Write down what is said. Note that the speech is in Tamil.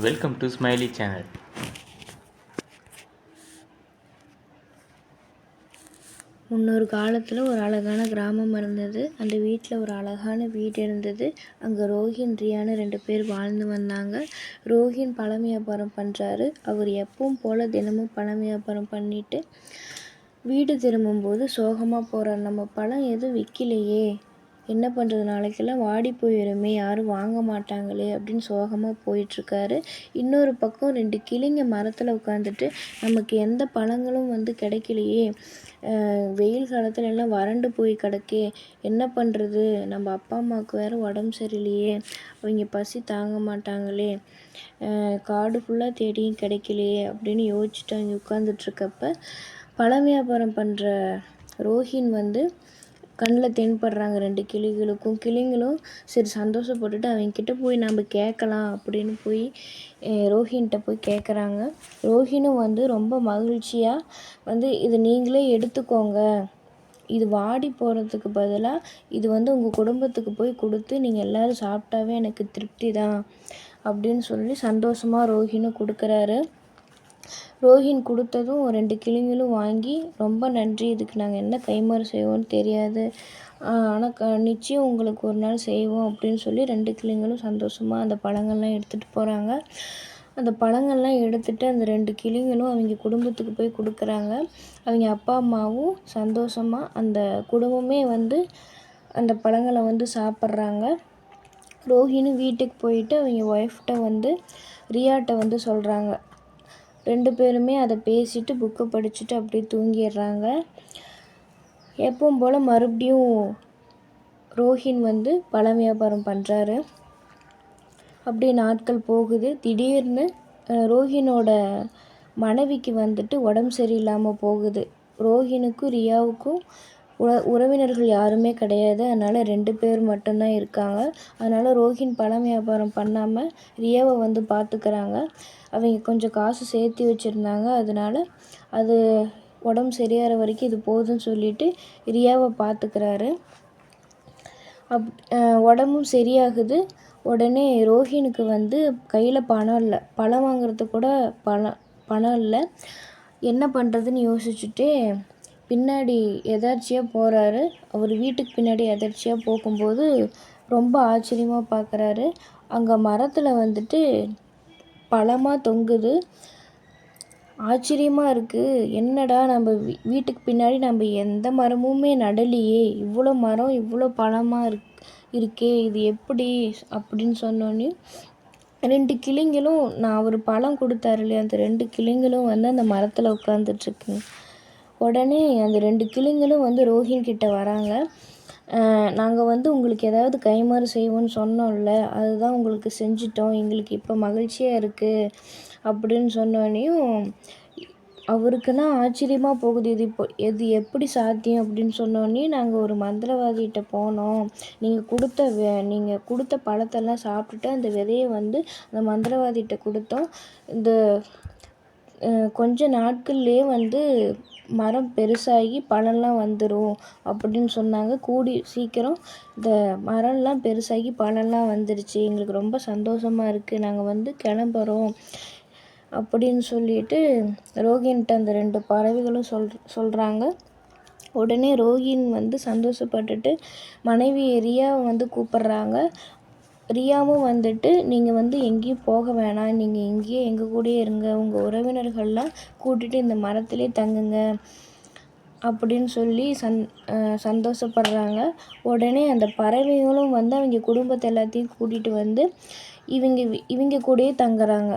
Welcome to smiley channel. முன்னொரு காலத்தில் ஒரு அழகான கிராமம் இருந்தது. அந்த வீட்டில் ஒரு அழகான வீடு இருந்தது. அங்கே ரோஹின், ரியான்னு 2 பேர் வாழ்ந்து வந்தாங்க. ரோஹின் பழம் வியாபாரம் பண்ணுறாரு. அவர் எப்பவும் போல் தினமும் பழம் வியாபாரம் பண்ணிவிட்டு வீடு திரும்பும்போது சோகமாக போகிறார். நம்ம பழம் எதுவும் விற்கலையே, என்ன பண்ணுறது, நாளைக்கெல்லாம் வாடி போயிடுமே, யாரும் வாங்க மாட்டாங்களே அப்படின்னு சோகமாக போயிட்டுருக்காரு. இன்னொரு பக்கம் 2 கிளிங்க மரத்தில் உட்காந்துட்டு நமக்கு எந்த பழங்களும் கிடைக்கலையே, வெயில் காலத்தில் எல்லாம் வறண்டு போய் கிடக்கே, என்ன பண்ணுறது, நம்ம அப்பா அம்மாவுக்கு வேறு உடம்பு சரியில்லையே, அவங்க பசி தாங்க மாட்டாங்களே, காடு ஃபுல்லாக தேடியும் கிடைக்கலையே அப்படின்னு யோசிச்சுட்டு அவங்க உட்காந்துட்ருக்கப்ப பழம் வியாபாரம் பண்ணுற ரோஹின் கண்ணில் தென்படுறாங்க 2 கிளிகளுக்கும். கிளிங்களும் சரி சந்தோஷப்பட்டுட்டு அவங்கக்கிட்ட போய் நம்ம கேட்கலாம் அப்படின்னு போய் ரோஹின்கிட்ட போய் கேட்குறாங்க. ரோஹினும் ரொம்ப மகிழ்ச்சியாக இதை நீங்களே எடுத்துக்கோங்க, இது வாடி போகிறதுக்கு பதிலாக இது உங்கள் குடும்பத்துக்கு போய் கொடுத்து நீங்கள் எல்லோரும் சாப்பிட்டாவே எனக்கு திருப்தி தான் அப்படின்னு சொல்லி சந்தோஷமாக ரோஹினும் கொடுக்குறாரு. ரோஹின் கொடுத்ததும் 2 கிளிங்களும் வாங்கி ரொம்ப நன்றி, இதுக்கு நாங்கள் என்ன கைமாறு செய்வோம்னு தெரியாது, ஆனால் நிச்சயம் உங்களுக்கு ஒரு நாள் செய்வோம் அப்படின்னு சொல்லி 2 கிளிங்களும் சந்தோஷமாக அந்த பழங்கள்லாம் எடுத்துகிட்டு போகிறாங்க. அந்த பழங்கள்லாம் எடுத்துகிட்டு அந்த 2 கிளிங்களும் அவங்க குடும்பத்துக்கு போய் கொடுக்குறாங்க. அவங்க அப்பா அம்மாவும் சந்தோஷமாக அந்த குடும்பமே அந்த பழங்களை சாப்பிட்றாங்க. ரோஹினும் வீட்டுக்கு போயிட்டு அவங்க ஒய்ஃப்கிட்ட ரியாட்ட சொல்கிறாங்க. 2 பேருமே அதை பேசிட்டு புக்கை படிச்சுட்டு அப்படியே தூங்கிடுறாங்க. எப்பவும் போல் மறுபடியும் ரோஹின் பழம் வியாபாரம் பண்ணுறாரு. அப்படியே நாட்கள் போகுது. திடீர்னு ரோஹினோட மனைவிக்கு உடம்பு சரியில்லாமல் போகுது. ரோஹினுக்கும் ரியாவுக்கும் உறவினர்கள் யாருமே கிடையாது. அதனால் 2 பேர் மட்டும்தான் இருக்காங்க. அதனால் ரோஹின் பழம் வியாபாரம் பண்ணாமல் ரியாவை பார்த்துக்கிறாங்க. அவங்க கொஞ்சம் காசு சேர்த்து வச்சுருந்தாங்க. அதனால் அது உடம்பு சரியாகிற வரைக்கும் இது போதும்னு சொல்லிட்டு ரியாவை பார்த்துக்கிறாரு. உடம்பும் சரியாகுது. உடனே ரோஹினுக்கு கையில் பணம் இல்லை, பழம் வாங்குறதுக்கு கூட பணம் இல்லை. என்ன பண்ணுறதுன்னு யோசிச்சுட்டே பின்னாடி எதர்ச்சியாக போகிறாரு. அவர் வீட்டுக்கு பின்னாடி எதர்ச்சியாக போகும்போது ரொம்ப ஆச்சரியமாக பார்க்குறாரு. அங்கே மரத்தில் பழமாக தொங்குது. ஆச்சரியமாக இருக்குது, என்னடா நம்ம வீட்டுக்கு பின்னாடி நம்ம எந்த மரமுமே நடலையே, இவ்வளோ மரம் இவ்வளோ பழமாக இருக்கே, இது எப்படி அப்படின்னு சொன்னோன்னே 2 கிளிங்களும், நான் அவர் பழம் கொடுத்தாரு இல்லையா, அந்த 2 கிளிங்களும் அந்த மரத்தில் உட்காந்துட்ருக்குங்க. உடனே அந்த 2 கிளிங்களும் ரோஹின் கிட்ட வராங்க. நாங்கள் உங்களுக்கு ஏதாவது கைமாறு செய்வோன்னு சொன்னோம்ல, அதுதான் உங்களுக்கு செஞ்சிட்டோம், எங்களுக்கு இப்போ மகிழ்ச்சியாக இருக்குது அப்படின்னு சொன்னோடனையும் அவருக்குன்னா ஆச்சரியமாக போகுது. இது எப்படி சாத்தியம் அப்படின்னு சொன்னோடனே நாங்கள் ஒரு மந்திரவாதிகிட்ட போனோம். நீங்கள் கொடுத்த பழத்தெல்லாம் சாப்பிட்டுட்டு அந்த விதையை அந்த மந்திரவாதிகிட்ட கொடுத்தோம். இந்த கொஞ்ச நாட்கள்லேயே மரம் பெருசாகி பழம்லாம் வந்துடும் அப்படின்னு சொன்னாங்க. கூடி சீக்கிரம் இந்த மரம்லாம் பெருசாகி பழம்லாம் வந்துடுச்சு, எங்களுக்கு ரொம்ப சந்தோஷமாக இருக்குது, நாங்கள் கிளம்புறோம் அப்படின்னு சொல்லிட்டு ரோஹின்கிட்ட அந்த 2 பறவைகளும் சொல்கிறாங்க. உடனே ரோஹின் சந்தோஷப்பட்டுட்டு மனைவி ரியாவை கூப்பிட்றாங்க. ரியாவும் நீங்கள் எங்கேயும் போக வேணாம், நீங்கள் இங்கேயே எங்கள் கூடயே இருங்க, உங்கள் உறவினர்கள்லாம் கூட்டிகிட்டு இந்த மரத்திலே தங்குங்க அப்படின்னு சொல்லி சந்தோஷப்படுறாங்க. உடனே அந்த பறவைகளும் அவங்க குடும்பத்தை எல்லாத்தையும் கூட்டிகிட்டு இவங்க கூடயே தங்குறாங்க.